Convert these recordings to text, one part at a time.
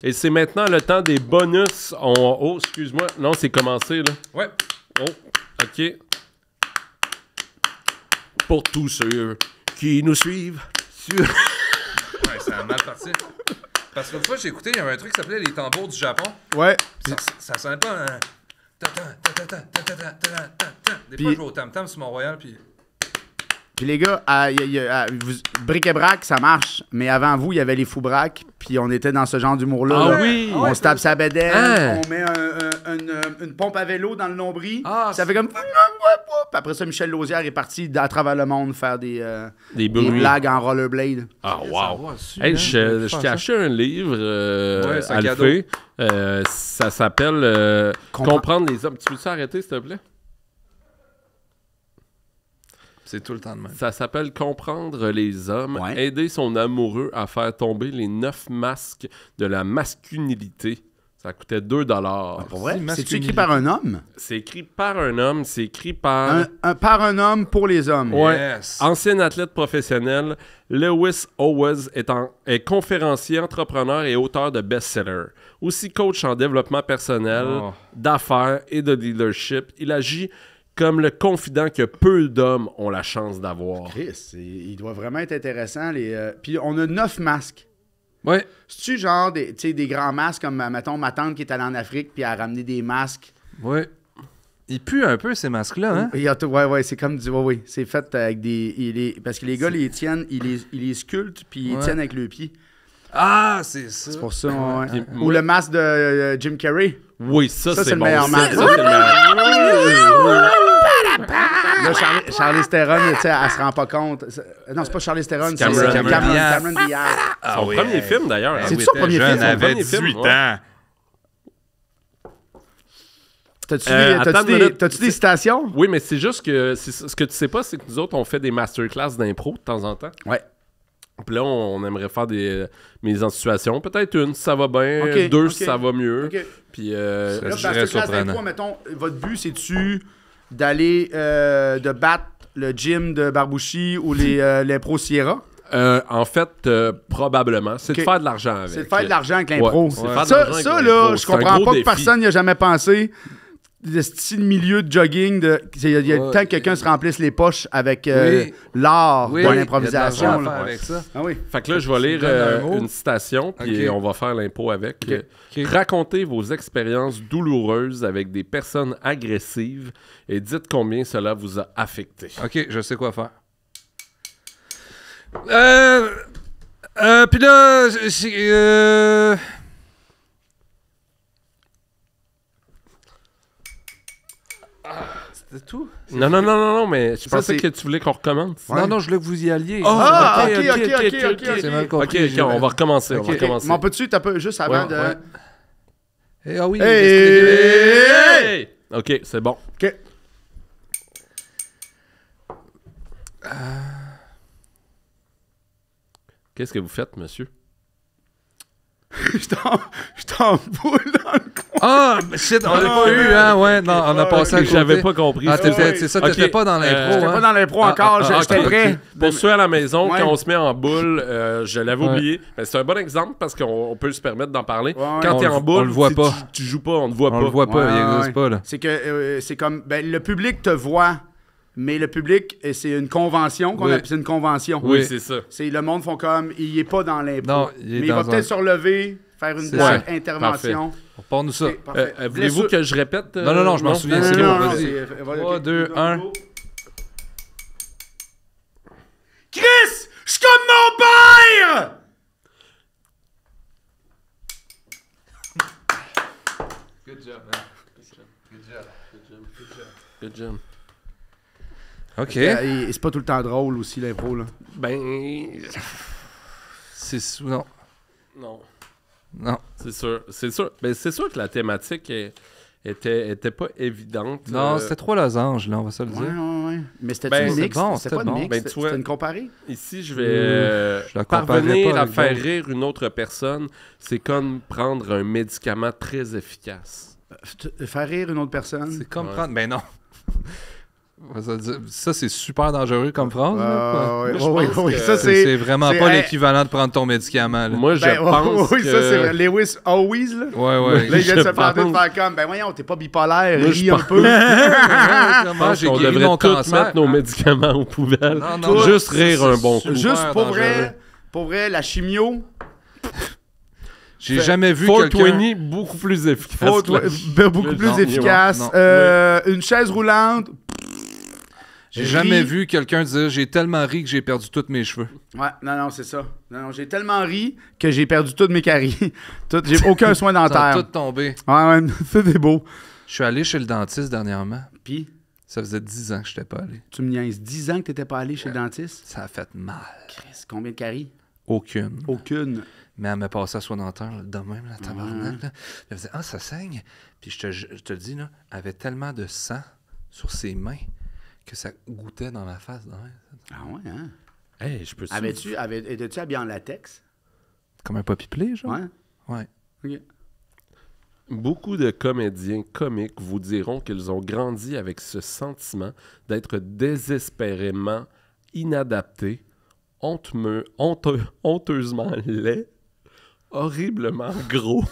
Et c'est maintenant le temps des bonus. Oh, excuse-moi. Non, c'est commencé, là. Ouais. Oh, OK. Pour tous ceux qui nous suivent sur... Ouais, ça a mal parti. Parce qu'une fois, j'ai écouté, il y avait un truc qui s'appelait les tambours du Japon. Ouais. Ça sonnait pas un... Des fois, je vais au tam-tam sur Mont-Royal, puis... Puis les gars, bric-et-brac, ça marche. Mais avant vous, il y avait les fous-braques. Puis on était dans ce genre d'humour-là. Ah là. oui! On se tape sa bédaine, Ah. on met une pompe à vélo dans le nombril. Ah, ça fait comme... Puis après ça, Michel Lausière est parti à travers le monde faire des bruits. blagues en rollerblade. Ah, Ça wow! va dessus, Hey, hein. je t'ai acheté un livre, Ouais, c'est un Alphée. Ça s'appelle Comprendre les hommes. Tu veux-tu arrêter, s'il te plaît? C'est tout le temps de même. Ça s'appelle Comprendre les hommes, Ouais. aider son amoureux à faire tomber les 9 masques de la masculinité. Ça coûtait 2 $. Pour vrai? C'est C'est-tu écrit par un homme? C'est écrit par un homme, c'est écrit par... Par un homme pour les hommes. Ouais. Yes. Ancien athlète professionnel, Lewis Howes est conférencier, entrepreneur et auteur de best-sellers. Aussi coach en développement personnel, d'affaires et de leadership. Il agit comme le confident que peu d'hommes ont la chance d'avoir. Chris, il doit vraiment être intéressant. Puis on a 9 masques. Ouais. C'est-tu genre des grands masques comme, mettons, ma tante qui est allée en Afrique puis elle a ramené des masques? Ouais. Il pue un peu, ces masques-là, hein? Ouais, c'est comme du... Ouais, c'est fait avec des... Parce que les gars, les tiennent, ils les sculptent puis ils tiennent avec le pied. Ah, c'est ça. C'est pour ça, ouais. Puis Ou le masque de Jim Carrey. Oui, ça Ça, c'est c'est bon. le meilleur masque. Ça, c'est le meilleur. Là, Charlize Theron, tu sais, elle se rend pas compte. Non, c'est pas Charlize Theron, c'est Cameron Cameron Diaz. Son premier film, d'ailleurs. C'est hein. son premier film? Son avait premier film, 18 ouais. ans. attends une minute. T'as-tu des citations? Oui, mais c'est juste que ce que tu sais pas, c'est que nous autres, on fait des masterclass d'impro de temps en temps. Ouais. Puis là, on aimerait faire des mises en situation. Peut-être une, si ça va bien. Ok, Deux, ok. si ça va mieux. OK. Puis, Là, Je dans dirais cette classe surprenant. d'impro, mettons, votre but, c'est-tu d'aller de battre le gym de Barbouchi ou l'impro Sierra? en fait, probablement. C'est Ok. de faire de l'argent avec. C'est de faire de l'argent avec l'impro. Ouais, c'est de faire de Ça, l'argent avec ça l'impro. là, je C'est un comprends gros pas que défi. personne n'y a jamais pensé. Le style milieu de jogging, il y a le temps que quelqu'un se remplisse les poches avec Oui. l'art Oui, de il y a de l'improvisation. l'argent à là. faire avec ça. Ah oui. Fait que là, je vais lire donnes un mot. une citation, puis Ok. on va faire l'impro avec. Ok. Ok. Racontez vos expériences douloureuses avec des personnes agressives et dites combien cela vous a affecté. OK, je sais quoi faire. Puis là, c'était tout? Non, mais je pensais c'est- que tu voulais qu'on recommence. Ouais. Non, je voulais que vous y alliez. Ah, ok. C'est mal compris. Ok, on va recommencer. Ok. On va recommencer. Mon peux-tu taper juste avant Ouais, de... ouais. Ah oui. Hey! Ok, c'est bon. OK. Qu'est-ce que vous faites, monsieur? Je t'en boule dans le coin. Ah, shit, on l'a pas eu, hein? Ouais, non, on a passé à côté. J'avais pas compris. Ah, C'était- c'est ça, Ok, t'étais pas dans l'impro, J'étais hein? pas dans l'impro encore, j'étais ok, prêt. ok. Pour ceux à la maison, Ouais. quand on se met en boule, je l'avais Ouais. oublié. Mais c'est un bon exemple parce qu'on peut se permettre d'en parler. Ouais, ouais. Quand t'es en boule, on le voit pas. Tu joues pas, on te voit On pas. le voit pas, Ouais, il ouais. existe pas, là. C'est que c'est comme le public te voit, mais le public c'est une convention qu'on Oui. appelle, c'est une convention. Oui, Oui. c'est ça. C'est le monde font comme il est pas dans l'impro. Non, il est mais il va dans peut-être un- se relever, faire une C'est blague, ça. intervention. Parle-nous ça. Ok, parfait. Voulez-vous Blessure- que je répète? Non, je m'en souviens, Non, c'est non, bon, non, vas-y. c'est- 3, 2, 1. Chris, je suis comme mon père! Good job, man. Good job. OK. C'est pas tout le temps drôle aussi l'impro là. Ben, Non. non. Non. C'est sûr. C'est sûr. Ben, c'est sûr que la thématique était pas évidente. Non, c'était 3 losanges, là, on va se le dire. Ouais. Mais c'était Ben, une c'est mix, bon, c'était c'était pas une bon. mix, Ben, tu vois- c'était une comparée. Ici, je vais Je la comparerais parvenir pas à avec faire d'autres. rire une autre personne. C'est comme prendre un médicament très efficace. Faire rire une autre personne. C'est comme Ouais. prendre... Ben non. Ça, c'est super dangereux comme phrase. là. Oui, ça, C'est vraiment pas l'équivalent de prendre ton médicament. Là. Moi, je pense oui, que... ça, c'est Lewis Always, là. Ouais. Là, il vient de Je se planter de pense- faire comme, ben voyons, t'es pas bipolaire, Moi, ris je un pense- peu. Je pense j'ai qu'on guéri devrait mon tous cancer. mettre nos médicaments aux poubelles. Non, Juste ça, rire c'est un bon coup. super Juste dangereux. pour vrai, la chimio, J'ai jamais vu 420, beaucoup plus efficace. beaucoup plus Non, efficace. non. Une chaise roulante. J'ai jamais vu quelqu'un dire « J'ai tellement ri que j'ai perdu tous mes cheveux. Ouais, non, c'est ça. Non, j'ai tellement ri que j'ai perdu toutes mes caries. J'ai aucun soin » Ça a dentaire. tout tombé. Ouais, c'est beau. Je suis allé chez le dentiste dernièrement. Puis, Ça faisait 10 ans que je n'étais pas allé. tu me niaises 10 ans que t'étais pas allé chez le dentiste? Ça a fait mal. Chris, combien de caries? Aucune. Aucune. Mais elle m'a passé à soin dentaire, là, de même, la tabarnak. Là. Elle faisait « Ah, ça saigne. » Puis je te le dis, là, elle avait tellement de sang sur ses mains que ça goûtait dans ma face. Là. Ah ouais, hein? Hey, je peux Étais-tu habillé en latex? Comme un poppy-play, genre? Ouais. Ouais. OK. Beaucoup de comédiens comiques vous diront qu'ils ont grandi avec ce sentiment d'être désespérément inadaptés, honteusement laids, horriblement gros,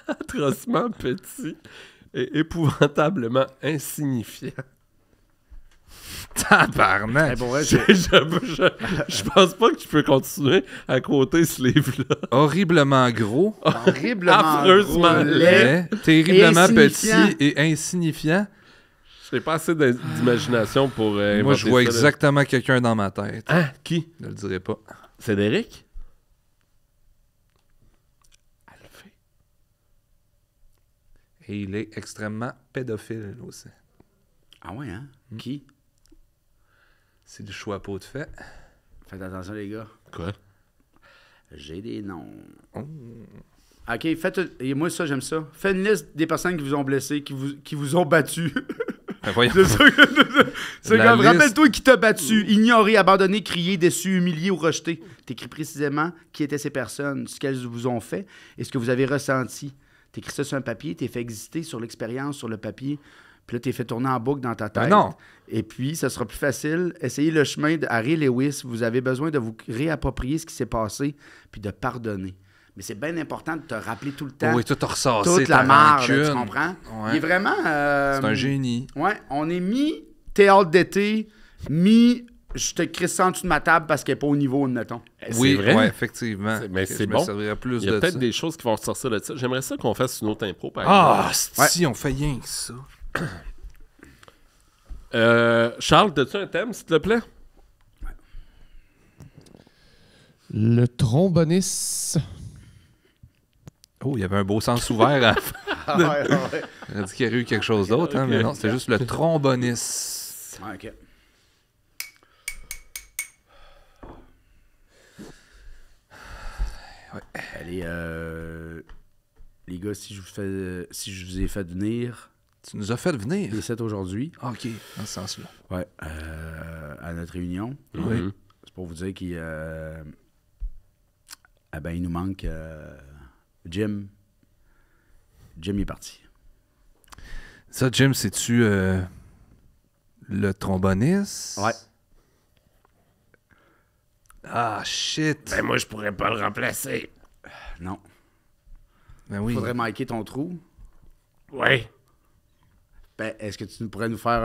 atrocement petits et épouvantablement insignifiants. Tabarnak! Pour vrai, Je pense pas que tu peux continuer à quoter ce livre-là. Horriblement gros, horriblement Affreusement gros, laid. terriblement Insignifiant. petit et insignifiant. J'ai pas assez d'imagination pour Moi, inventer je vois ça, là. exactement quelqu'un dans ma tête. Hein? Qui? Je le dirai pas. Cédric? Et il est extrêmement pédophile aussi. Ah ouais, hein? Qui? C'est du choix pas de fait. Faites attention, les gars. Quoi? J'ai des noms. OK, et moi, ça, j'aime ça. Faites une liste des personnes qui vous ont blessé, qui vous ont battu. Ben voyons. C'est ça. C'est La comme, liste- rappelle-toi qui t'a battu. Ignoré, abandonné, crié, déçu, humilié ou rejeté. T'écris précisément qui étaient ces personnes, ce qu'elles vous ont fait et ce que vous avez ressenti. T'écris ça sur un papier, t'es fait exister sur l'expérience, sur le papier. Puis là, t'es fait tourner en boucle dans ta tête. non. Et puis, ça sera plus facile. Essayez le chemin de Harry Lewis. Vous avez besoin de vous réapproprier ce qui s'est passé puis de pardonner. Mais c'est bien important de te rappeler tout le temps Oui, tout a ressassé toute la ta marde, rancune. tu comprends? Ouais. Il est vraiment... C'est un génie. Ouais, on est mi-théâtre d'été, je te crisse ça en dessous de ma table parce qu'elle n'est pas au niveau, admettons. Oui, vrai? ouais, effectivement. Mais Que c'est je me bon. servirais plus Il y a de peut-être ça. des choses qui vont ressortir de ça. J'aimerais ça qu'on fasse une autre impro, par exemple. Ah, si, on fait rien que ça. Charles, as-tu un thème, s'il te plaît? Le tromboniste. Oh, il y avait un beau sens ouvert. Ah ouais. On a dit qu'il y aurait eu quelque chose d'autre, hein, mais non, c'était juste le tromboniste. Ouais, OK. Allez, les gars, si je vous ai fait venir Tu nous as fait venir. les 7 aujourd'hui, Ah, OK, dans ce sens-là. ouais, à notre réunion, Oui. c'est pour vous dire qu'il il nous manque Jim. Jim est parti. Ça, Jim, c'est-tu le tromboniste? Ouais. Ah, shit. Ben, moi, je pourrais pas le remplacer. Non. Ben oui. Faudrait marquer ton trou. Ouais. Ben, est-ce que tu pourrais nous faire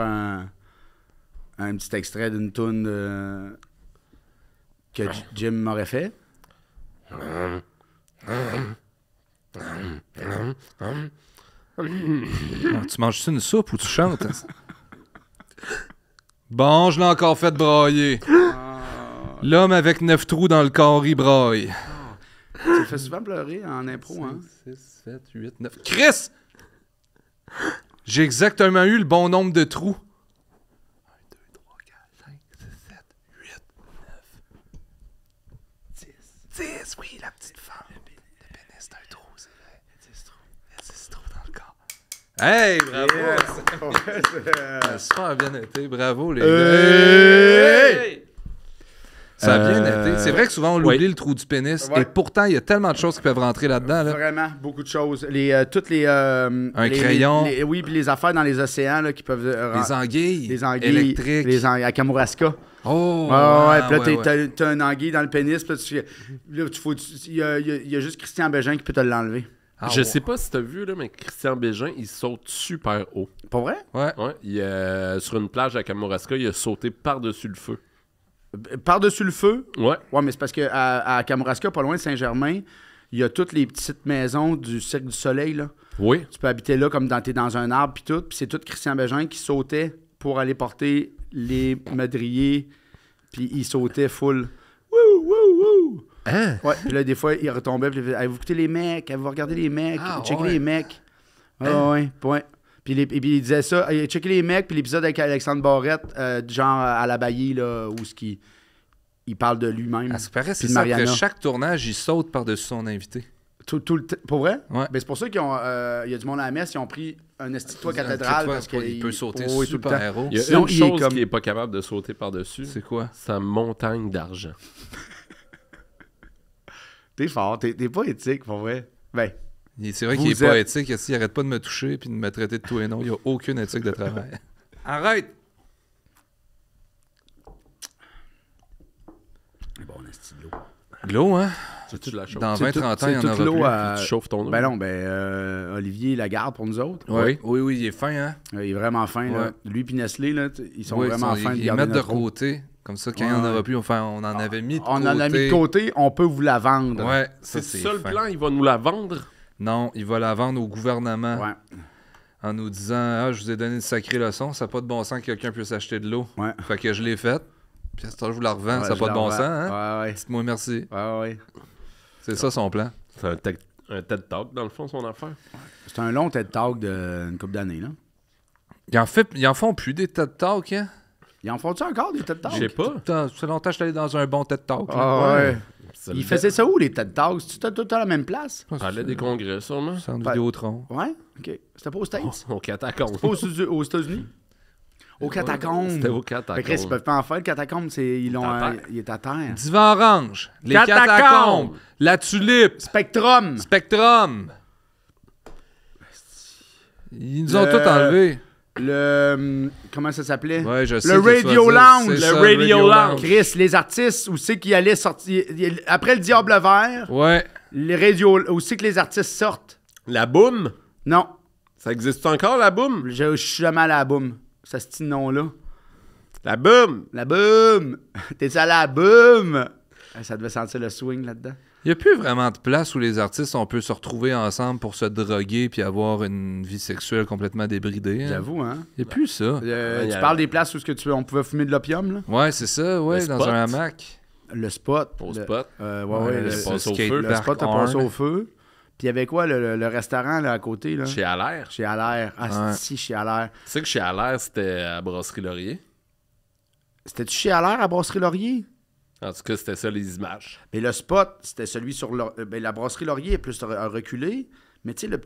un petit extrait d'une toune que Jim m'aurait fait? Ah, tu manges-tu une soupe ou tu chantes? Bon, je l'ai encore fait brailler. L'homme avec 9 trous dans le corps, il braille. Tu me fais souvent pleurer en impro, hein? 6, 7, 8, 9. Chris! J'ai exactement eu le bon nombre de trous. 1, 2, 3, 4, 5, 6, 7, 8, 9, 10. 10, oui, la petite femme. Le pénis d'un trou, c'est vrai. 10 trous. 10 trous dans le corps. Hey, bravo! Ça a super bien été. Bravo, les gars. Hey! Ça a bien été. C'est vrai que souvent, on oui. oublie le trou du pénis. Ouais. Et pourtant, il y a tellement de choses qui peuvent rentrer là-dedans. Là. Vraiment, beaucoup de choses. Toutes les... crayon. Oui, puis les affaires dans les océans là, qui peuvent... Les anguilles, les anguilles électriques. à Kamouraska. Oh! Puis là, t'as un anguille dans le pénis, puis il y a juste Christian Bégin qui peut te l'enlever. Ah, Je sais pas si t'as vu, là, mais Christian Bégin, il saute super haut. Pas vrai? Ouais. Ouais, sur une plage à Kamouraska, il a sauté par-dessus le feu. Par-dessus le feu. Ouais. Ouais, mais c'est parce qu'à Kamouraska, pas loin de Saint-Germain, il y a toutes les petites maisons du Cirque du Soleil, là. Oui. Tu peux habiter là comme t'es dans un arbre, puis tout. Puis c'est tout Christian Bégin qui sautait pour aller porter les madriers, puis il sautait full. Wouh, wouh, wouh! Hein? Ouais, puis là, des fois, il retombait, puis il disait, vous écoutez les mecs, vous regardez les mecs, checkez ouais. les mecs. Ouais. Puis il disait ça, checkez les mecs, puis l'épisode avec Alexandre Barrette, genre à la Baillie, là, où il parle de lui-même. À ce qui paraît, c'est Puis de ça. Mariana. Après chaque tournage, il saute par-dessus son invité. Tout le temps. Pour vrai? Ouais. Ben, c'est pour ça qu'il y a du monde à la messe, ils ont pris un esti de toit Un cathédrale. toit, Parce il peut sauter tout le super temps. héros. Il y a Sinon, une il est chose comme- qui est pas capable de sauter par-dessus. C'est quoi? Sa montagne d'argent. T'es fort, t'es pas éthique, pour vrai. Ben, C'est vrai Vous qu'il est pas êtes- éthique. Il arrête pas de me toucher et de me traiter de tout et non. Il n'y a aucune éthique de travail. Arrête! bon, on esti de l'eau. De l'eau, hein? C'est-tu de la chose? Dans C'est 20-30 ans, c'est il y en toute aura l'eau plus. à- Tu chauffes ton eau. Ben non, Olivier Lagarde pour nous autres. Oui, il est fin, hein? Il est vraiment fin, là. Ouais. Lui et Nestlé, là, ils sont Oui, vraiment fins de ils garder mettent de notre eau. côté. Comme ça, quand il n'y en Ouais. aura plus, on en avait mis de On côté. en a mis de côté, on peut vous la vendre. Ouais, C'est ça, ça le fin. plan, il va nous la vendre. Non, il va la vendre au gouvernement Ouais. en nous disant « Ah, je vous ai donné une sacrée leçon, ça n'a pas de bon sens que quelqu'un puisse acheter de l'eau. Ouais. Fait que je l'ai faite. Puis à ce temps, je vous la revends, Ouais, ça n'a je pas de la bon revends. sens, hein? Ouais. Dites-moi merci. Ouais. C'est ça son plan. C'est un TED Talk, dans le fond, son affaire. C'est un long TED Talk d'une couple d'années, là. Ils en font plus des TED Talks, hein? Ils en font-tu encore des TED Talks? Je sais pas. Ça fait longtemps que je suis allé dans un bon TED Talk. là. Ah ouais. Ça Ils le faisaient ça où, les TED Talks? C'était tout à la même place? parlait des congrès, sûrement. Centre Ouais. Vidéotron. Ouais? OK. C'était pas aux States? Au catacombe. Pas aux États-unis? Aux catacombes. C'était au Fait que Chris, ils catacombe. peuvent pas en faire. Le catacombe, il est à terre. Divan Orange. Les Catacombes. catacombes. La tulipe. Spectrum! Spectrum. Ils nous ont Le- tout enlevé. Comment ça s'appelait? Ouais, je sais Le que tu vas Radio dire, Lounge. c'est Le ça, Radio Lounge. Chris, les artistes, où c'est qu'ils allaient sortir... Après le Diable Vert, Ouais. les radios... Où c'est que les artistes sortent? La boum? Non. Ça existe encore, la boum? Je suis jamais allé à la boum. Ça se dit nom-là. La boum! La boum! T'es allé à la boum! Ça devait sentir le swing là-dedans. Il n'y a plus vraiment de place où les artistes, on peut se retrouver ensemble pour se droguer puis avoir une vie sexuelle complètement débridée. hein. J'avoue, hein? Il n'y a plus ça. il y Tu a- parles des places où on pouvait fumer de l'opium, là? Ouais, c'est ça, ouais, Le dans spot. un hamac. Le spot. Au le- spot. Ouais, le le passe au skate feu. le park spot a passé Horn. au feu. Puis il y avait quoi, le restaurant là, à côté, là? Chez Allaire. Chez Allaire. Ah, Ouais. si, chez Allaire. Tu sais que chez Allaire, c'était à Brasserie Laurier. C'était-tu chez Allaire à Brasserie Laurier? En tout cas, c'était ça les images. Mais le spot, c'était celui sur... la Brasserie Laurier est plus reculée. Mais tu sais, le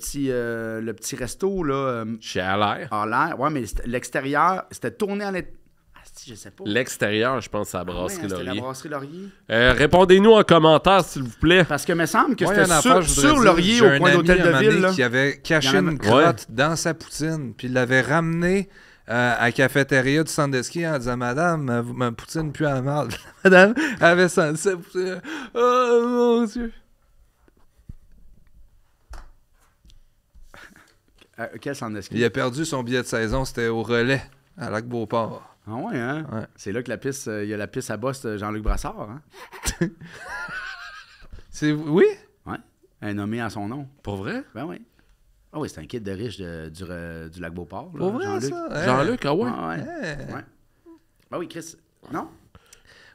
petit resto, là, Chez Allaire. en l'air. Ouais, mais l'extérieur, c'était tourné en... Ah, si, je sais pas. L'extérieur, je pense, c'est à Ah ouais, Brasserie c'était la Laurier. Brasserie Laurier. Répondez-nous en commentaire, s'il vous plaît. Parce que me semble que Moi, il y a c'était une affaire, je voudrais sur dire, Laurier, j'ai au un coin ami, d'Hôtel un de moment Ville. donné, Là. qui avait caché Il y en a- une crotte dans sa poutine, puis il l'avait ramené à la cafétéria du centre de ski en disant « Madame, ma poutine pue à la merde. » Madame avait senti sa poutine. Oh mon Dieu! Quel centre de ski? Il a perdu son billet de saison, c'était au relais, à Lac-Beauport. Ah ouais, hein? Ouais. C'est là que la piste, il y a la piste à bosse de Jean-Luc Brassard, hein? Oui? Ouais. Elle est nommée à son nom. Pour vrai? Ben oui. Ah oui, c'est un kid de riche du lac Beauport. là, Pour vrai, Jean-Luc. ça? Hey. Jean-Luc, ah ouais? Ouais, ouais. Hey. Ouais. Ben oui, Chris. Non?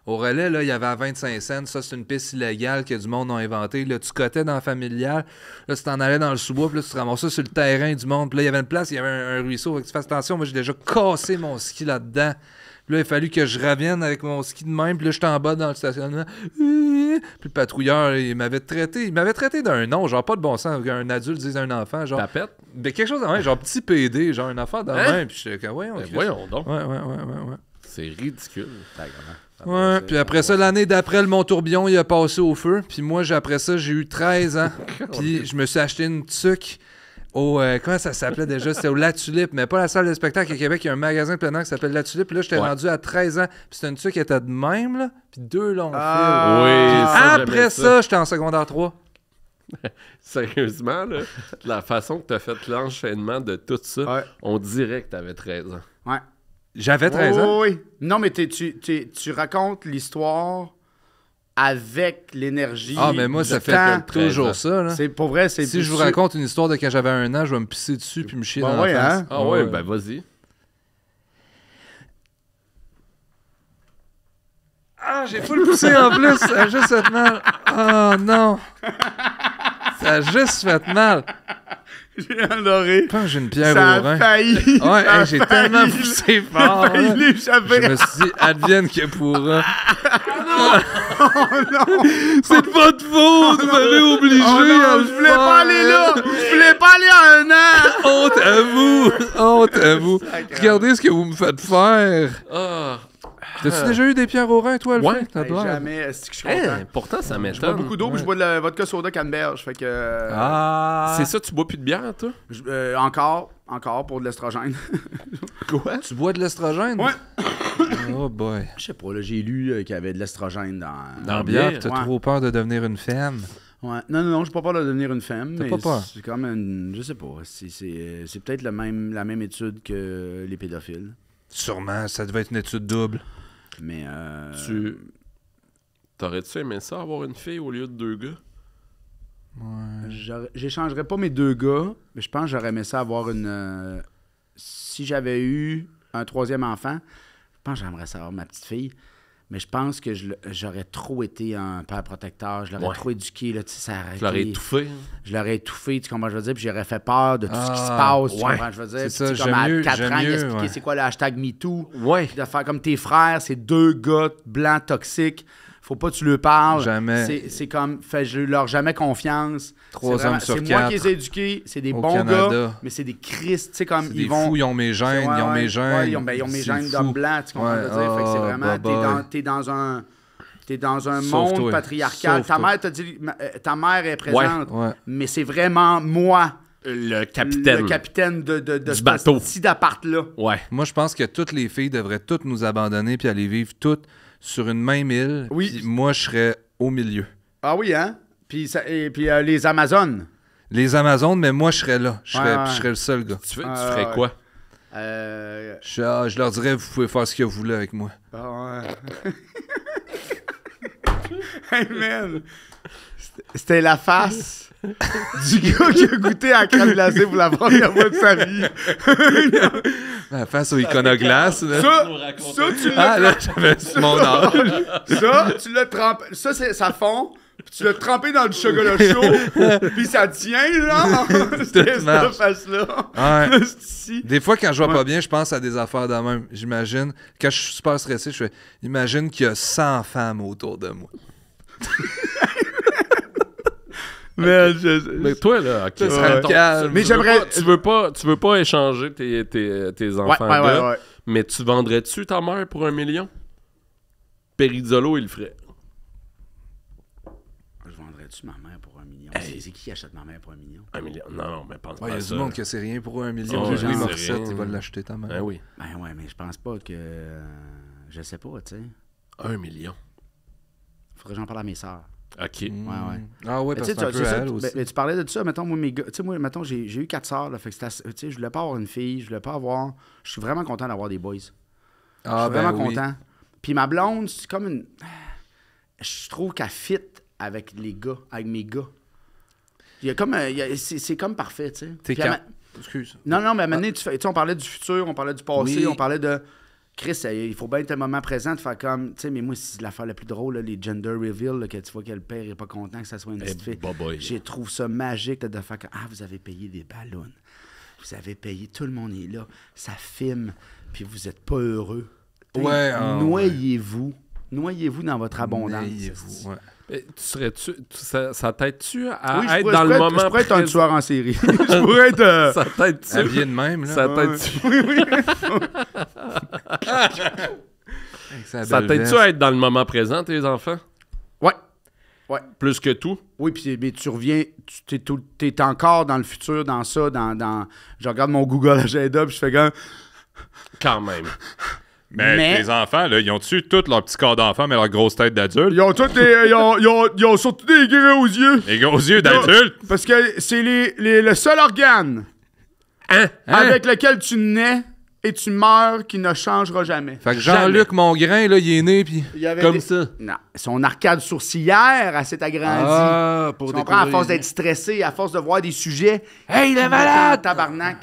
Au relais, là, il y avait à 25 cents. Ça, c'est une piste illégale que du monde a inventé. Là, tu cotais dans la familiale. Là, tu t'en allais dans le sous-bois. Puis là, tu te ramassais sur le terrain du monde. Puis là, il y avait une place, il y avait un ruisseau. Fait que tu fasses attention. Moi, j'ai déjà cassé mon ski là-dedans. Puis là, il a fallu que je revienne avec mon ski de même. Puis là, j'étais en bas dans le stationnement. Puis le patrouilleur, il m'avait traité d'un nom. Genre, pas de bon sens. Un adulte dise à un enfant. Genre, Tapette? ben, quelque chose de même. Genre, petit PD. Genre, une affaire de Hein? même. Puis j'étais comme, voyons. Ben Chris. voyons donc. Ouais. C'est ridicule. Ouais, puis après ça, l'année d'après, le Mont-Tourbillon, il a passé au feu. Puis moi, après ça, j'ai eu 13 ans. Puis je me suis acheté une tuque au... comment ça s'appelait déjà? C'était au La Tulipe, mais pas la salle de spectacle à Québec. Il y a un magasin plein air qui s'appelle La Tulipe. Puis là, j'étais rendu à 13 ans. Puis c'était une tuque qui était de même, là. Puis 2 longs fils. Oui, Après ça, j'étais en secondaire 3. Sérieusement, là, la façon que tu as fait l'enchaînement de tout ça, on dirait que tu avais 13 ans. Ouais. J'avais 13 ans. Oui. Non, mais tu racontes l'histoire avec l'énergie. Ah, mais moi, du ça temps. fait toujours ça. Là. C'est pour vrai, c'est Si je vous raconte une histoire de quand j'avais 1 an, je vais me pisser dessus puis me chier dans la face. Hein? Ah ouais, ben vas-y. Ah, j'ai full poussé en plus. Ça a juste fait mal. Oh non. Ça a juste fait mal. J'ai adoré. Je pense que j'ai une pierre Ça au rein. a failli. Ouais, ça a j'ai failli. tellement poussé Ça a fort. failli là. l'échapper. Je me suis dit, advienne que pourra. Oh non! C'est de votre faute, vous m'avez obligé Oh non, à le je voulais pas aller là! Je voulais pas aller à 1 an! Honte à vous! Honte à vous! Regardez ce que vous me faites faire! Ah, T'as-tu déjà eu des pierres au rein, toi, Alfred? Ouais. T'as Hey, l'air. jamais, c'est que je suis content. pourtant, ça Je bois m'étonne. beaucoup d'eau, puis je bois de la vodka soda canneberge. Fait que. Ah! C'est ça, tu bois plus de bière, toi? Encore pour de l'estrogène. Quoi? Tu bois de l'estrogène? Ouais. Oh boy. Je sais pas, là, j'ai lu qu'il y avait de l'estrogène dans. Dans la bière, bière, t'as ouais. trop peur de devenir une femme? Ouais. Non, j'ai pas peur de devenir une femme. T'as Mais pas peur? c'est comme une. Je sais pas. C'est peut-être la même étude que les pédophiles. Sûrement, ça devait être une étude double. Mais. T'aurais-tu aimé ça, avoir une fille au lieu de 2 gars? J'échangerais pas mes 2 gars, mais je pense que j'aurais aimé ça avoir une. Si j'avais eu un 3e enfant, je pense que j'aimerais ça avoir ma petite fille. Mais je pense que j'aurais trop été un père protecteur. Je l'aurais trop éduqué. Là, ça aurait Tu l'aurais été- étouffé. Je l'aurais étouffé, tu comprends, je veux dire, puis j'aurais fait peur de tout ce qui se Ah, passe, tu ouais. comprends, je veux dire. C'est Puis, ça, comme à j'aime 4 ans, il mieux, expliquait ouais. c'est quoi le hashtag MeToo. Ouais. Puis de faire comme tes frères, c'est 2 gars blancs toxiques. Faut pas que tu leur parles. Jamais. C'est comme, je leur jamais confiance. 3 C'est vraiment- hommes sur C'est moi 4 qui les ai éduqués. C'est des au bons Canada. gars, mais c'est des Christ, tu sais, comme C'est ils des vont. fous, ils ont mes gènes, Ouais, ils ont ouais, mes gènes. ouais, ils ont mes C'est gènes fou. d'homme blanc, tu comprends Ouais, ce que je veux dire? Fait que c'est oh, vraiment, bye-bye. t'es dans un Sauve-toi. monde patriarcal. Ta Sauve-toi. mère t'a dit, ta mère est présente, Ouais. mais c'est vraiment moi, Le capitaine. le capitaine de Du bateau. ce petit d'appart-là. Ouais. Moi, je pense que toutes les filles devraient toutes nous abandonner puis aller vivre toutes sur une même île. Oui. Puis moi, je serais au milieu. Ah oui, hein? Puis les Amazones. Les Amazones, mais moi, je serais là. Je serais, Ouais. puis je serais le seul gars. Tu ferais quoi? Je leur dirais, vous pouvez faire ce que vous voulez avec moi. Ah ouais. Hey man! C'était la face du gars qui a goûté à la crème glacée pour la première fois de sa vie. Face au iconoclaste. là. Ça, tu l'as Ah, là, j'avais mon âge. Ça, tu l'as trempé. Ça fond. Puis tu l'as trempé dans du chocolat chaud. Puis ça tient, là. C'était cette marche. face-là. Ouais. C'est ici. Des fois, quand je vais Ouais. pas bien, je pense à des affaires de même. J'imagine, quand je suis super stressé, je fais, imagine qu'il y a 100 femmes autour de moi. Mais Mais toi, là, ok. Ça serait Ouais. calme. Mais Tu veux j'aimerais. pas- tu veux pas échanger tes enfants là, Ouais. mais tu vendrais-tu ta mère pour 1 million? Perizzolo, il le ferait. Je vendrais-tu ma mère pour 1 million? Hey. C'est qui achète ma mère pour 1 million? 1 million. Non, mais pense Il y pas a à du ça. monde que c'est rien pour 1 million. Oh, Louis c'est Morissette, rien. il va l'acheter ta mère. Ben oui. Ben ouais, mais je pense pas que. Je sais pas, tu sais. 1 million. Faudrait que j'en parle à mes sœurs. OK. Ouais. Ah ouais, Mais parce tu que sais, c'est un peu ça, à elle aussi. mais tu parlais de ça, mettons, moi, mes gars, tu sais, moi, mettons, j'ai eu 4 sœurs, là, fait que c'était assez- tu sais, je voulais pas avoir une fille, je voulais pas avoir, je suis vraiment content d'avoir des boys. Je Ah, suis ben vraiment oui. content. Puis ma blonde, c'est comme une, je trouve qu'elle fit avec les gars, avec mes gars. Il y a comme, c'est comme parfait, tu sais. T'es Puis elle cap. Excuse. non, mais à un moment donné, tu sais, on parlait du futur, on parlait du passé, Oui. on parlait de... Chris, il faut bien être un moment présent de faire comme... Tu sais, mais moi, c'est l'affaire la plus drôle, là, les gender reveal, là, que tu vois que le père est pas content que ça soit une petite fille. boy. Je trouve ça magique là, de faire comme... Ah, vous avez payé des ballons. Vous avez payé, tout le monde est là. Ça filme, puis vous êtes pas heureux. T'sais, Ouais, noyez-vous. Noyez-vous dans votre abondance. Noyez-vous, ouais. Ça t'aide-tu à Oui, être dans le moment je pourrais être un présent? tueur en série. Je pourrais être... Ça t'aide-tu? Habillé de même, là. Ça t'aide-tu? Ça t'aide-tu à être dans le moment présent, tes enfants? Ouais. Ouais. Plus que tout? Oui, puis mais tu reviens, t'es encore dans le futur, dans ça, je regarde mon Google Agenda, puis je fais comme... Quand même. Mais tes enfants, là, ils ont-tu tous leur petit corps d'enfant, mais leur grosse tête d'adulte? Ils ont tous ils ont surtout des gros yeux. Les gros yeux d'adulte? Parce que c'est le seul organe avec lequel tu nais et tu meurs qui ne changera jamais. Fait que Jean-Luc Mongrain, là, il est né, puis... Comme ça. Non, son arcade sourcilière, elle s'est agrandie. Pour Tu comprends, à force d'être stressé, à force de voir des sujets. Hey, il est malade! Tabarnak!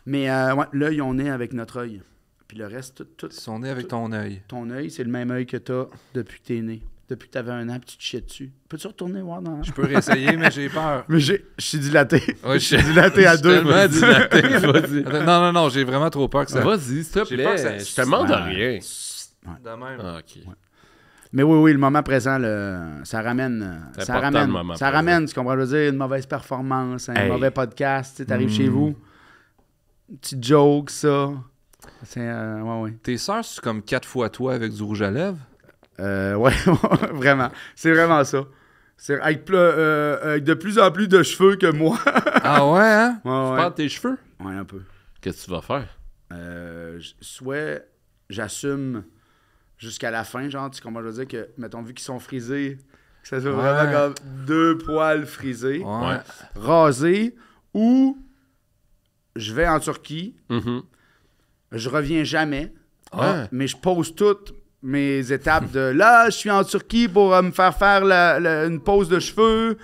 Mais ouais, l'œil, on est avec notre œil. Puis le reste, tout Ils sont nés avec ton œil. ton œil, c'est le même œil que t'as depuis que t'es né. Depuis que t'avais 1 an, puis tu te chiais dessus. Peux-tu retourner voir dans... Je peux réessayer, mais j'ai peur. Mais je suis dilaté. Ouais, Je suis dilaté à 2. tellement dilaté. Vas-y. Attends, non, j'ai vraiment trop peur que ça... Vas-y, s'il te J'ai peur que plaît. ça- Je te demande Ouais. rien. De même. Ah, OK. Mais oui, le moment présent, ça ramène. C'est Ça important, ramène. le moment Ça présent. ramène, tu comprends, je veux dire, une mauvaise performance, un Hey. mauvais podcast, tu arrives chez vous, une petite joke, ça. C'est, ouais. Tes sœurs, c'est comme 4 fois toi avec du rouge à lèvres? Ouais, vraiment. C'est vraiment ça. C'est avec de plus en plus de cheveux que moi. Ah ouais, hein? Tu Ouais. parles de tes cheveux? Ouais, un peu. Qu'est-ce que tu vas faire? Soit j'assume jusqu'à la fin, genre, tu comprends, je veux dire que, mettons, vu qu'ils sont frisés, que ça soit vraiment comme 2 poils frisés, Ouais. rasés, ou je vais en Turquie, Mhm. je reviens jamais, Ah. mais je pose toutes mes étapes de là, je suis en Turquie pour me faire une pose de cheveux.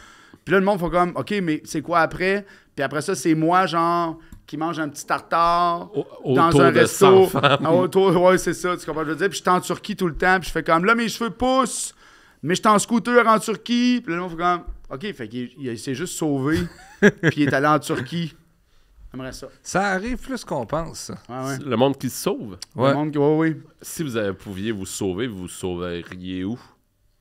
Puis là, le monde fait comme, OK, mais c'est quoi après? Puis après ça, c'est moi, genre, qui mange un petit tartare dans Autour un de resto. 100 femmes. Ouais, c'est ça, tu comprends ce que je veux dire? Puis je suis en Turquie tout le temps, puis je fais comme, là, mes cheveux poussent, mais je suis en scooter en Turquie. Puis là, le monde fait comme, OK, fait qu'il s'est juste sauvé, puis il est allé en Turquie. J'aimerais ça. Ça arrive plus qu'on pense, ça. Ouais. Le monde qui se sauve. Ouais. Le monde, oui. Si pouviez vous sauver, vous sauveriez où?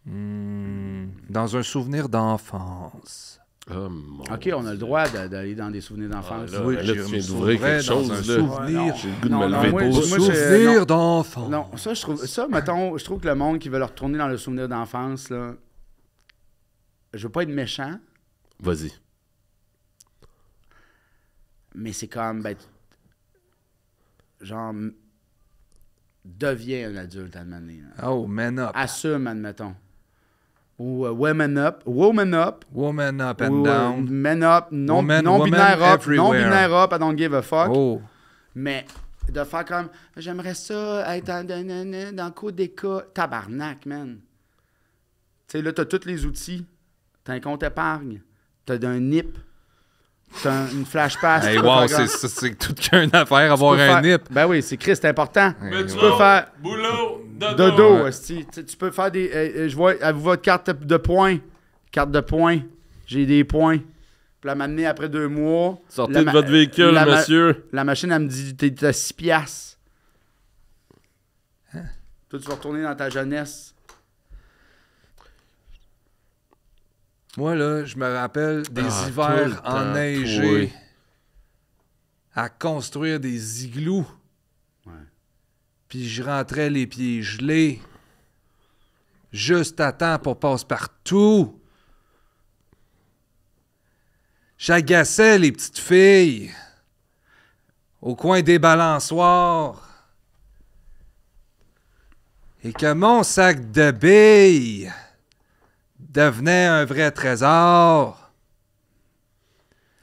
Dans un souvenir d'enfance. Oh, mon OK, on a le droit d'aller dans des souvenirs d'enfance. là, Oui, là, je tu me viens d'ouvrir sauverais quelque dans chose, un là. souvenir. J'ai le goût de Non, me non, lever moi, de moi, pause. je- Souvenir non. d'enfance. Non, ça, je trouve que le monde qui veut le retourner dans le souvenir d'enfance, là, je veux pas être méchant, Vas-y. mais c'est comme, ben, genre, deviens un adulte à un moment donné, là. Oh, man up. Assume, admettons. Ou woman up, woman up, Woman up and ou down. men up, Woman non-binaire up, everywhere. non-binaire up, I don't give a fuck. Oh. Mais de faire comme, j'aimerais ça être dans le cours d'école. Tabarnak, man. Tu sais, là, t'as tous les outils. T'as un compte épargne. T'as un NIP. T'as une flash pass. Hey, tu peux wow, faire c'est toute qu'une affaire avoir tu peux un faire- nip. Ben oui, c'est Christ, c'est important. Mais Tu peux faire boulot, dodo, Ouais. esti. Tu peux faire des... je vois, avez-vous votre carte de points? Carte de points. J'ai des points. Puis la m'amener après 2 mois. Sortez la de ma- votre véhicule, la ma- monsieur. La machine, elle me dit, t'es à 6 piastres. Toi, tu vas retourner dans ta jeunesse. Moi, là, je me rappelle des Ah, tout le hivers temps, enneigés à construire des igloos. Ouais. Puis je rentrais les pieds gelés. Juste à temps pour passe-partout. J'agaçais les petites filles au coin des balançoires. Et que mon sac de billes devenait un vrai trésor.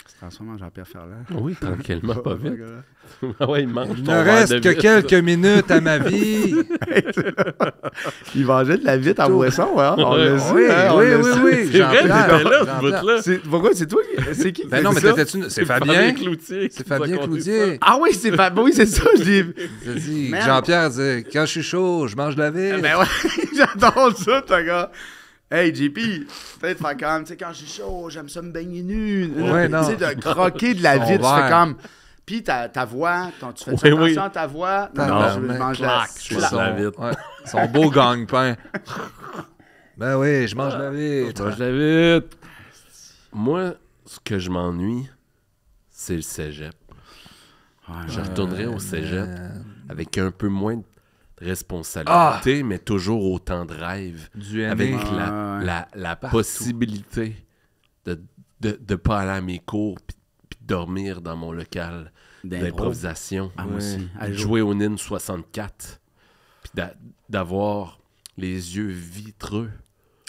Se transforme en Jean-Pierre Ferland. Oui, tranquillement, pas vite. Ah ouais, il mange Il ton ne verre reste de que vitre. quelques minutes à ma vie. Il mangeait de la vitre en boisson, hein? On Ouais. l'a su, Oui, hein? On oui, l'a oui, su. oui. C'est vrai, Jean-Pierre, t'étais là, ce Jean-Pierre. bout-là. Pourquoi c'est toi? C'est qui? Ben non, mais ça? t'étais-tu... C'est Fabien. Cloutier. C'est Fabien Cloutier. Ah oui, c'est Fabien. Oui, c'est ça. J'ai dit, Man. Jean-Pierre dit, quand je suis chaud, je mange de la vitre. Ben ouais, j'adore ça, ton gars. Hey, JP, peut-être faire comme, tu sais, quand je suis chaud, j'aime ça me baigner nu. Ouais, non. Tu sais, de croquer de la Son vitre, tu fais verre. comme... Puis ta voix, tu fais Oui, attention oui. à ta voix. Non, Non, je mais mange clac, la... je mange la vitre. Ouais, son beau gagne-pain. Ben oui, je mange la vitre. Mange la vitre. Moi, ce que je m'ennuie, c'est le cégep. Je retournerai au cégep avec un peu moins responsabilité, mais toujours autant de rêve. Du Avec aimer. la possibilité de pas aller à mes cours puis dormir dans mon local d'improvisation. Ah, moi aussi. De jouer au NIN 64. Puis d'avoir les yeux vitreux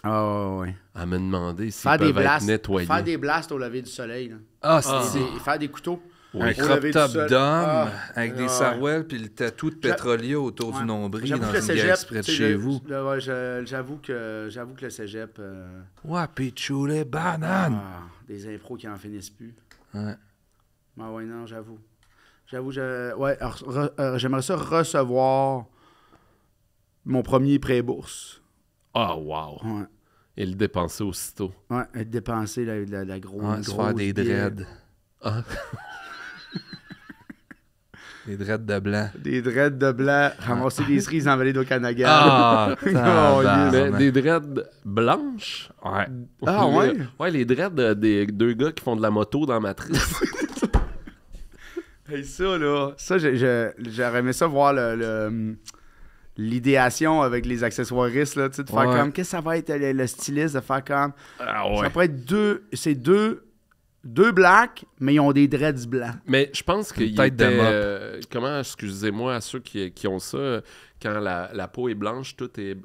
Ah, ouais. à me demander s'ils Faire des peuvent être blasts. nettoyés. Faire des blasts au lever du soleil. Là. Faire des couteaux. Un Au crop lever du top sol. d'homme avec Ah, des ouais. sarouels puis le tatou de pétrolier autour du nombril J'avoue dans que le une cégep, galaxie près de tu sais, chez vous. ouais, j'avoue que le cégep... Ouais, pichou les bananes. des impros qui en finissent plus. Ouais. Ah ouais, non, j'avoue. Ouais, alors, j'aimerais ça recevoir mon premier pré-bourse. Ah, wow. Ouais. Et le dépenser aussitôt. Ouais, être dépensé la grosse... Ouais, se faire des dreads. Ah. Des dreads de blanc. Des dreads de blanc, ramasser des cerises en vallée d'Okanagan. Ah, Oh, Mais des dreads blanches? Ouais. Ah, ouais? Ouais, les dreads des deux gars qui font de la moto dans Matrice. Hey, ça, là, j'aurais aimé ça voir l'idéation avec les accessoiristes, là, tu sais, de faire Ouais. comme, qu'est-ce que ça va être le styliste, de faire comme, Ah ça pourrait être deux blacks, mais ils ont des dreads blancs. Mais je pense qu'il tête de était... comment, excusez-moi à ceux qui ont ça, quand la peau est blanche, tout est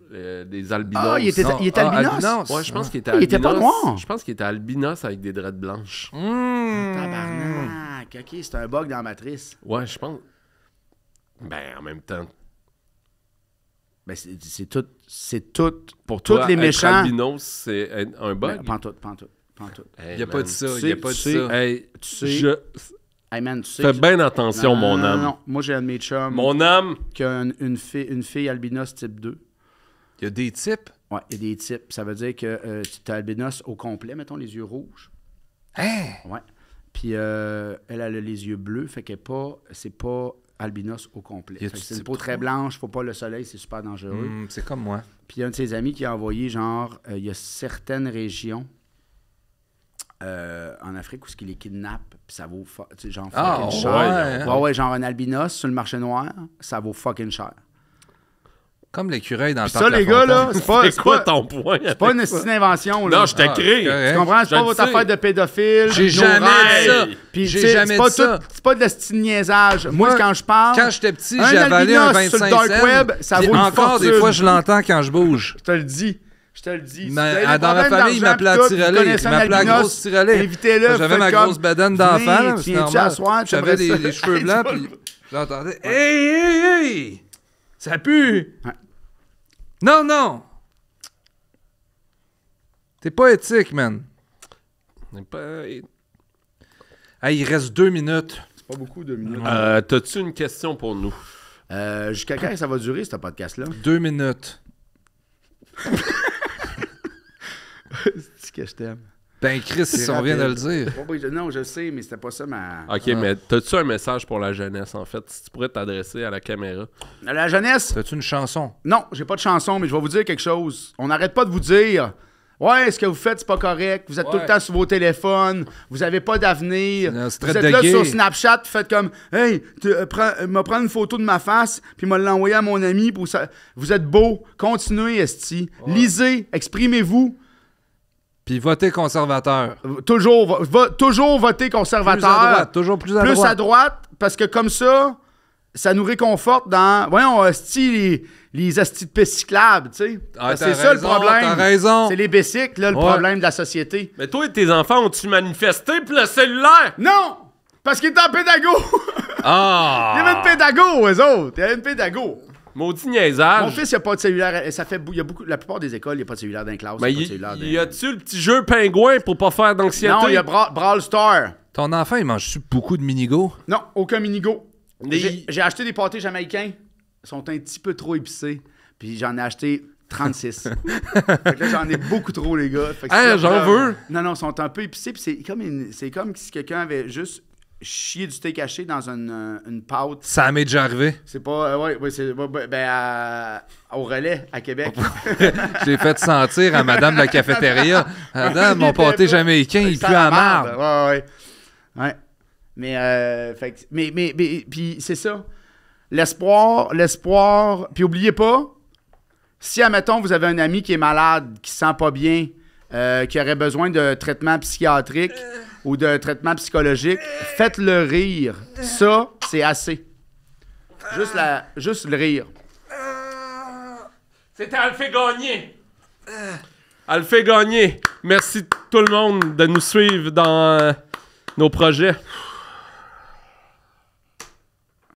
des albinos. Ah, il était albinos? Ouais, je pense qu'il était Ah, il albinos. était pas noir. Je pense qu'il était albinos avec des dreads blanches. Tabarnak, ok, c'est un bug dans la matrice. Ouais, je pense... Ben, en même temps, Ben, c'est tout, pour tous toi, les être méchants. albinos, c'est un bug. Ben, pantoute. Hey, Il a pas man. dit ça, Tu il a sais, pas tu dit sais, ça. Hey, Tu sais- je Hey man, tu sais... fais bien attention, mon Non, âme. non, moi j'ai un de mes chums Mon âme... qui a une fille albinos type 2. Il y a des types. Ouais, il y a des types. Ça veut dire que tu as albinos au complet, mettons les yeux rouges. Hein? Ouais. Puis elle a les yeux bleus, fait qu'elle c'est pas albinos au complet. Y a-tu Fait que c'est une type peau très 3? blanche, faut pas le soleil, c'est super dangereux. C'est comme moi. Puis il y a un de ses amis qui a envoyé, genre, il y a certaines régions en Afrique où ce qui les kidnappe, puis ça vaut tu sais, genre fucking ouais, cher. hein? Ouais, genre un albinos sur le marché noir, ça vaut fucking cher. Comme l'écureuil dans le Puis parc ça, les La gars, là, Fontaine. c'est C'est quoi pas ton point? c'est pas une estime d'invention, là. Non, je t'écris. correct. Tu comprends? C'est Je pas le votre sais. affaire de pédophile. J'ai nos jamais rêves. dit ça. Puis, J'ai tu sais, jamais c'est pas dit ça. c'est pas de la style niaisage. Moi, quand je parle, Quand j'étais petit, un j'ai avalé un albinos sur 25 le dark cents. web, ça puis vaut une encore, des fortune. fois, je l'entends quand je bouge. je te le dis. Je te le dis. Si vous Mais, avez des dans ma problèmes famille, il d'argent m'appelait pis tout, Tirelé. vous connaissez Il un m'appelait la albinos, grosse Tirelé. invitez-le. J'avais faites ma comme, grosse bedaine d'enfant. venez, là, c'est viens-tu à normal. soir, J'avais t'aimerais ça? les cheveux blancs, puis j'entendais « Hey! Ça pue! Ouais. Non! T'es pas éthique, man. Hey, il reste 2 minutes. C'est pas beaucoup, 2 minutes. T'as-tu une question pour nous? Jusqu'à quand ça va durer, ce podcast-là? 2 minutes. C'est que je t'aime. Ben, Chris, si on vient de le dire. Non, je sais, mais c'était pas ça ma... OK, mais t'as-tu un message pour la jeunesse, en fait? Si tu pourrais t'adresser à la caméra. La jeunesse, T'as-tu une chanson? non, j'ai pas de chanson, mais je vais vous dire quelque chose. On n'arrête pas de vous dire... Ouais, ce que vous faites, c'est pas correct. Vous êtes tout le temps sur vos téléphones. Vous avez pas d'avenir. C'est Vous un êtes de là gay. sur Snapchat, puis faites comme hey, m'a prendre une photo de ma face, puis m'a l'envoyer à mon ami. Pour ça. Vous êtes beau. Continuez, esti. Lisez, exprimez-vous. Puis votez conservateur. Toujours voter Plus conservateur. à droite, toujours plus à Plus droite. à droite, parce que comme ça nous réconforte dans... Voyons, esti, les astis de pistes cyclables, tu sais. Ah, C'est t'as ça le raison, problème. t'as raison. C'est les bicycles, là, le Ouais. problème de la société. Mais toi et tes enfants ont-tu manifesté pour le cellulaire? Non! Parce qu'il est en pédago! Ah! Il y avait une pédago, eux autres! Il y avait une pédago! Maudit niaisage. Mon fils, il n'y a pas de cellulaire. Ça fait... il y a beaucoup... La plupart des écoles, il n'y a pas de cellulaire dans les classes. Mais il n'y a pas de cellulaire dans... y a-tu le petit jeu pingouin pour pas faire d'anxiété? Non, il y a Brawl Star. Ton enfant, il mange-tu beaucoup de minigo? Non, aucun minigo. J'ai acheté des pâtés jamaïcains. Ils sont un petit peu trop épicés. Puis j'en ai acheté 36. Fait que là, j'en ai beaucoup trop, les gars. Fait que Ah, c'est j'en là, veux. Non, ils sont un peu épicés. Puis c'est comme si quelqu'un avait juste chié du steak haché dans une pâte. Ça m'est déjà arrivé. C'est pas... c'est... au relais, à Québec. Je l'ai fait sentir à madame de la cafétéria. Madame, mon Il était pâté pas- jamaïcain, il Ça pue a à la marde. Ouais. Mais, puis c'est ça. L'espoir. Puis oubliez pas, si, admettons, vous avez un ami qui est malade, qui se sent pas bien, qui aurait besoin de traitement psychiatrique ou de traitement psychologique, faites-le rire. Ça, c'est assez. Juste le rire. C'était Alphée Gagné. Alphée Gagné. Merci tout le monde de nous suivre dans nos projets.